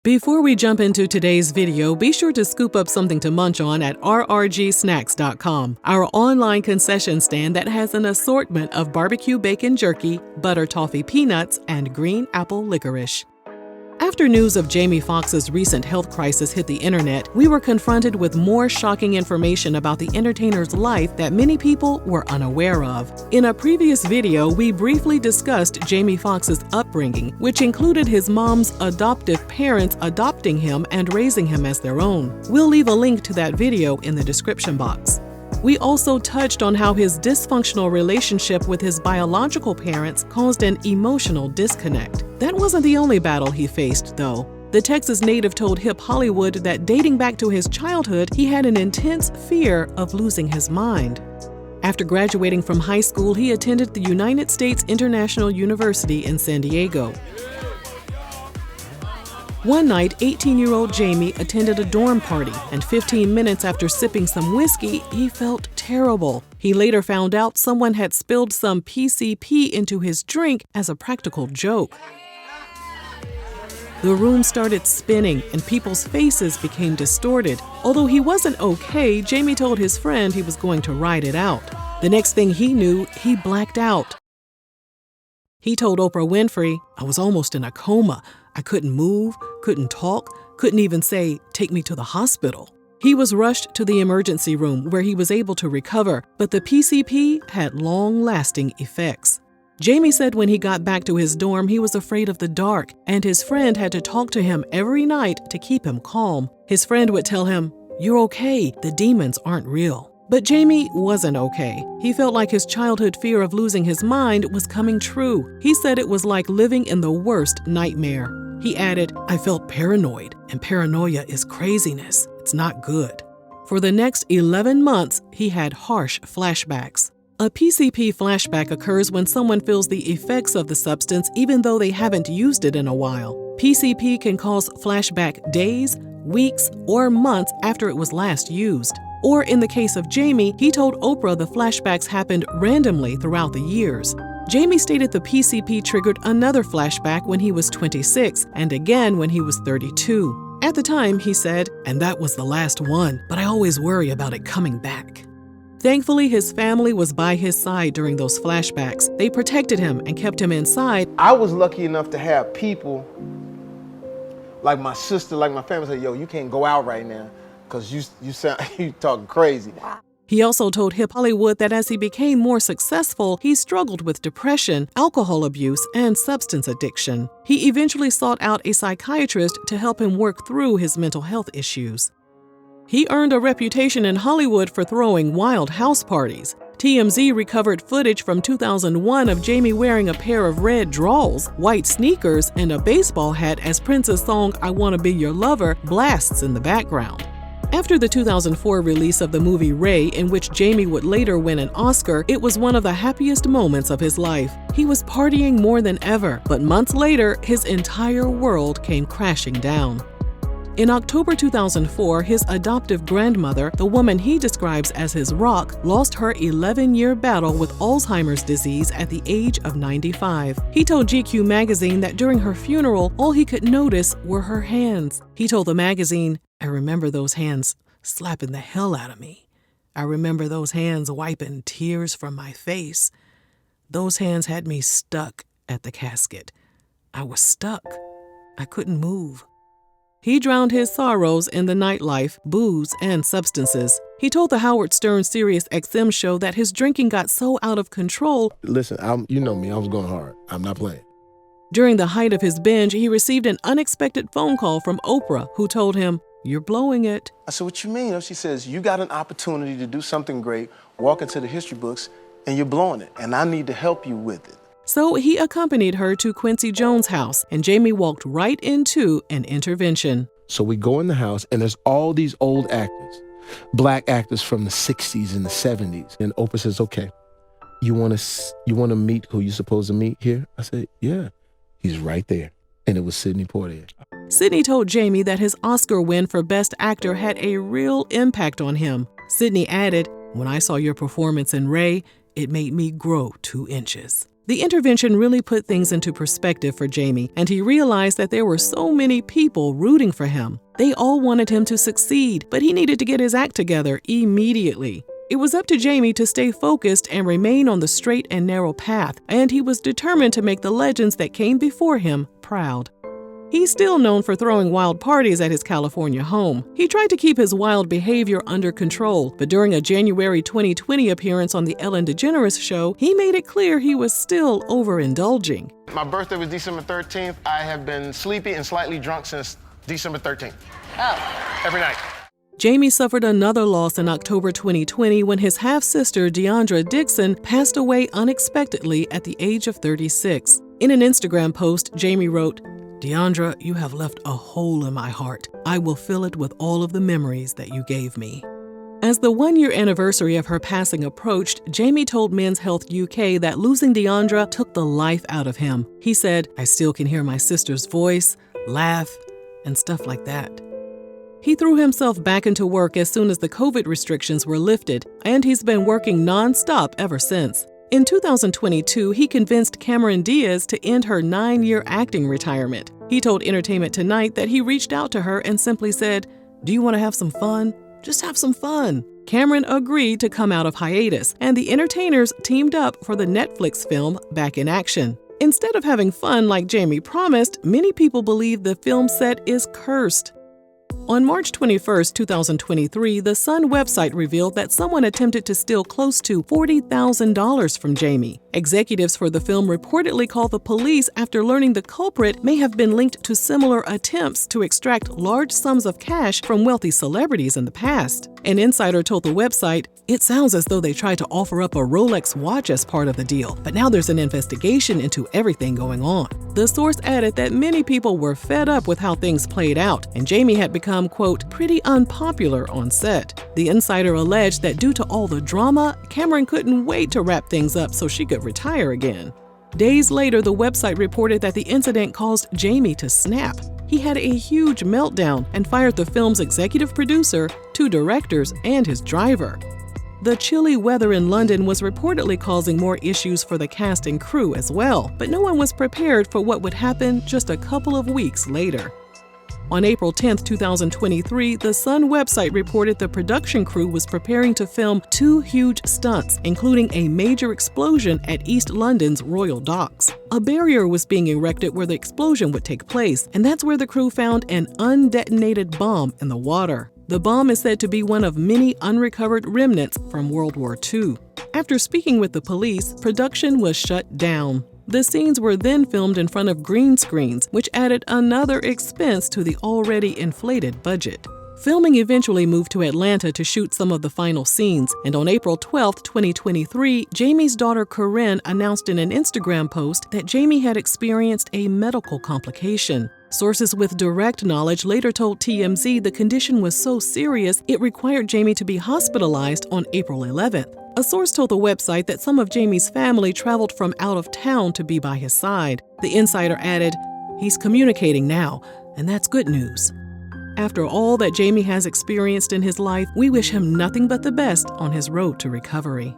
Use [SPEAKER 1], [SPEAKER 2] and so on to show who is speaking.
[SPEAKER 1] Before we jump into today's video, be sure to scoop up something to munch on at rrgsnacks.com, our online concession stand that has an assortment of barbecue bacon jerky, butter toffee peanuts, and green apple licorice. After news of Jamie Foxx's recent health crisis hit the internet, we were confronted with more shocking information about the entertainer's life that many people were unaware of. In a previous video, we briefly discussed Jamie Foxx's upbringing, which included his mom's adoptive parents adopting him and raising him as their own. We'll leave a link to that video in the description box. We also touched on how his dysfunctional relationship with his biological parents caused an emotional disconnect. That wasn't the only battle he faced, though. The Texas native told Hip Hollywood that dating back to his childhood, he had an intense fear of losing his mind. After graduating from high school, he attended the United States International University in San Diego. One night, 18-year-old Jamie attended a dorm party, and 15 minutes after sipping some whiskey, he felt terrible. He later found out someone had spilled some PCP into his drink as a practical joke. The room started spinning, and people's faces became distorted. Although he wasn't okay, Jamie told his friend he was going to ride it out. The next thing he knew, he blacked out. He told Oprah Winfrey, "I was almost in a coma. I couldn't move, couldn't talk, couldn't even say, 'Take me to the hospital.'" He was rushed to the emergency room where he was able to recover, but the PCP had long-lasting effects. Jamie said when he got back to his dorm, he was afraid of the dark, and his friend had to talk to him every night to keep him calm. His friend would tell him, "You're okay, the demons aren't real." But Jamie wasn't okay. He felt like his childhood fear of losing his mind was coming true. He said it was like living in the worst nightmare. He added, "I felt paranoid, and paranoia is craziness. It's not good." For the next 11 months, he had harsh flashbacks. A PCP flashback occurs when someone feels the effects of the substance even though they haven't used it in a while. PCP can cause flashback days, weeks, or months after it was last used. Or in the case of Jamie, he told Oprah the flashbacks happened randomly throughout the years. Jamie stated the PCP triggered another flashback when he was 26 and again when he was 32. At the time, he said, "And that was the last one, but I always worry about it coming back." Thankfully, his family was by his side during those flashbacks. They protected him and kept him inside.
[SPEAKER 2] I was lucky enough to have people like my sister, like my family say, "Yo, you can't go out right now because you talking crazy."
[SPEAKER 1] He also told Hip Hollywood that as he became more successful, he struggled with depression, alcohol abuse, and substance addiction. He eventually sought out a psychiatrist to help him work through his mental health issues. He earned a reputation in Hollywood for throwing wild house parties. TMZ recovered footage from 2001 of Jamie wearing a pair of red drawers, white sneakers, and a baseball hat as Prince's song "I Wanna Be Your Lover" blasts in the background. After the 2004 release of the movie Ray, in which Jamie would later win an Oscar, it was one of the happiest moments of his life. He was partying more than ever, but months later, his entire world came crashing down. In October 2004, his adoptive grandmother, the woman he describes as his rock, lost her 11-year battle with Alzheimer's disease at the age of 95. He told GQ magazine that during her funeral, all he could notice were her hands. He told the magazine, "I remember those hands slapping the hell out of me. I remember those hands wiping tears from my face. Those hands had me stuck at the casket. I was stuck. I couldn't move." He drowned his sorrows in the nightlife, booze, and substances. He told the Howard Stern Sirius XM show that his drinking got so out of control.
[SPEAKER 2] "Listen, you know me, I was going hard. I'm not playing."
[SPEAKER 1] During the height of his binge, he received an unexpected phone call from Oprah, who told him, "You're blowing it."
[SPEAKER 2] I said, "What you mean?" She says, "You got an opportunity to do something great, walk into the history books, and you're blowing it, and I need to help you with it."
[SPEAKER 1] So he accompanied her to Quincy Jones' house, and Jamie walked right into an intervention.
[SPEAKER 2] So we go in the house, and there's all these old actors, black actors from the 60s and the 70s. And Oprah says, "Okay, you want to meet who you're supposed to meet here?" I said, "Yeah." He's right there. And it was Sidney Poitier.
[SPEAKER 1] Sidney told Jamie that his Oscar win for Best Actor had a real impact on him. Sydney added, "When I saw your performance in Ray, it made me grow 2 inches." The intervention really put things into perspective for Jamie, and he realized that there were so many people rooting for him. They all wanted him to succeed, but he needed to get his act together immediately. It was up to Jamie to stay focused and remain on the straight and narrow path, and he was determined to make the legends that came before him proud. He's still known for throwing wild parties at his California home. He tried to keep his wild behavior under control, but during a January 2020 appearance on The Ellen DeGeneres Show, he made it clear he was still overindulging.
[SPEAKER 3] My birthday was December 13th. I have been sleepy and slightly drunk since December 13th.
[SPEAKER 4] Oh.
[SPEAKER 3] Every night.
[SPEAKER 1] Jamie suffered another loss in October 2020 when his half-sister Deandra Dixon passed away unexpectedly at the age of 36. In an Instagram post, Jamie wrote, "Deandra, you have left a hole in my heart. I will fill it with all of the memories that you gave me." As the 1-year anniversary of her passing approached, Jamie told Men's Health UK that losing Deandra took the life out of him. He said, "I still can hear my sister's voice, laugh, and stuff like that." He threw himself back into work as soon as the COVID restrictions were lifted, and he's been working non-stop ever since. In 2022, he convinced Cameron Diaz to end her 9-year acting retirement. He told Entertainment Tonight that he reached out to her and simply said, "Do you want to have some fun? Just have some fun." Cameron agreed to come out of hiatus, and the entertainers teamed up for the Netflix film Back in Action. Instead of having fun like Jamie promised, many people believe the film set is cursed. On March 21, 2023, the Sun website revealed that someone attempted to steal close to $40,000 from Jamie. Executives for the film reportedly called the police after learning the culprit may have been linked to similar attempts to extract large sums of cash from wealthy celebrities in the past. An insider told the website, "It sounds as though they tried to offer up a Rolex watch as part of the deal, but now there's an investigation into everything going on." The source added that many people were fed up with how things played out, and Jamie had become, quote, "pretty unpopular on set." The insider alleged that due to all the drama, Cameron couldn't wait to wrap things up so she could retire again. Days later, the website reported that the incident caused Jamie to snap. He had a huge meltdown and fired the film's executive producer, 2 directors, and his driver. The chilly weather in London was reportedly causing more issues for the cast and crew as well, but no one was prepared for what would happen just a couple of weeks later. On April 10, 2023, the Sun website reported the production crew was preparing to film 2 huge stunts, including a major explosion at East London's Royal Docks. A barrier was being erected where the explosion would take place, and that's where the crew found an undetonated bomb in the water. The bomb is said to be one of many unrecovered remnants from World War II. After speaking with the police, production was shut down. The scenes were then filmed in front of green screens, which added another expense to the already inflated budget. Filming eventually moved to Atlanta to shoot some of the final scenes, and on April 12, 2023, Jamie's daughter Corinne announced in an Instagram post that Jamie had experienced a medical complication. Sources with direct knowledge later told TMZ the condition was so serious it required Jamie to be hospitalized on April 11th. A source told the website that some of Jamie's family traveled from out of town to be by his side. The insider added, "He's communicating now, and that's good news." After all that Jamie has experienced in his life, we wish him nothing but the best on his road to recovery.